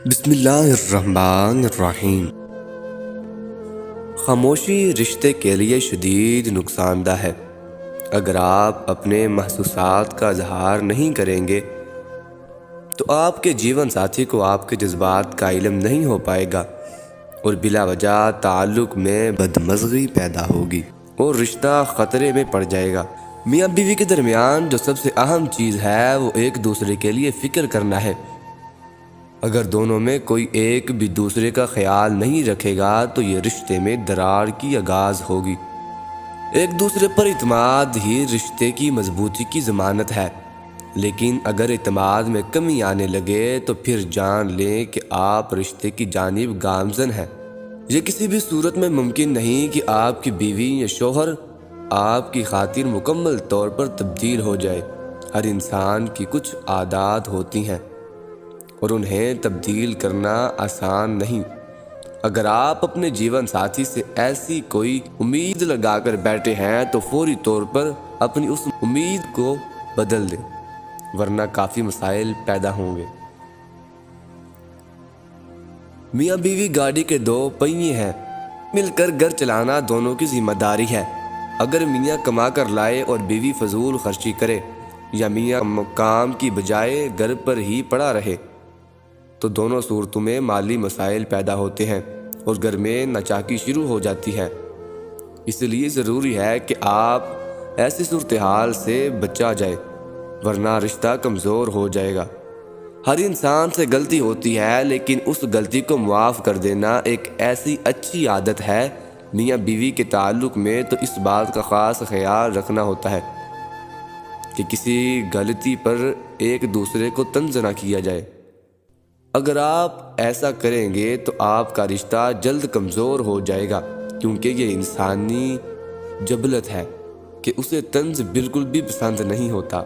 بسم اللہ الرحمن الرحیم۔ خاموشی رشتے کے لیے شدید نقصان دہ ہے۔ اگر آپ اپنے محسوسات کا اظہار نہیں کریں گے تو آپ کے جیون ساتھی کو آپ کے جذبات کا علم نہیں ہو پائے گا اور بلا وجہ تعلق میں بدمزگی پیدا ہوگی اور رشتہ خطرے میں پڑ جائے گا۔ میاں بیوی کے درمیان جو سب سے اہم چیز ہے وہ ایک دوسرے کے لیے فکر کرنا ہے۔ اگر دونوں میں کوئی ایک بھی دوسرے کا خیال نہیں رکھے گا تو یہ رشتے میں دراڑ کی آغاز ہوگی۔ ایک دوسرے پر اعتماد ہی رشتے کی مضبوطی کی ضمانت ہے، لیکن اگر اعتماد میں کمی آنے لگے تو پھر جان لیں کہ آپ رشتے کی جانب گامزن ہیں۔ یہ کسی بھی صورت میں ممکن نہیں کہ آپ کی بیوی یا شوہر آپ کی خاطر مکمل طور پر تبدیل ہو جائے۔ ہر انسان کی کچھ عادات ہوتی ہیں اور انہیں تبدیل کرنا آسان نہیں۔ اگر آپ اپنے جیون ساتھی سے ایسی کوئی امید لگا کر بیٹھے ہیں تو فوری طور پر اپنی اس امید کو بدل دیں، ورنہ کافی مسائل پیدا ہوں گے۔ میاں بیوی گاڑی کے دو پہیے ہیں، مل کر گھر چلانا دونوں کی ذمہ داری ہے۔ اگر میاں کما کر لائے اور بیوی فضول خرچی کرے یا میاں کام کی بجائے گھر پر ہی پڑا رہے تو دونوں صورتوں میں مالی مسائل پیدا ہوتے ہیں اور گھر میں ناچاکی شروع ہو جاتی ہے۔ اس لیے ضروری ہے کہ آپ ایسی صورتحال سے بچا جائے، ورنہ رشتہ کمزور ہو جائے گا۔ ہر انسان سے غلطی ہوتی ہے، لیکن اس غلطی کو معاف کر دینا ایک ایسی اچھی عادت ہے۔ میاں بیوی کے تعلق میں تو اس بات کا خاص خیال رکھنا ہوتا ہے کہ کسی غلطی پر ایک دوسرے کو طنز نہ کیا جائے۔ اگر آپ ایسا کریں گے تو آپ کا رشتہ جلد کمزور ہو جائے گا، کیونکہ یہ انسانی جبلت ہے کہ اسے طنز بالکل بھی پسند نہیں ہوتا۔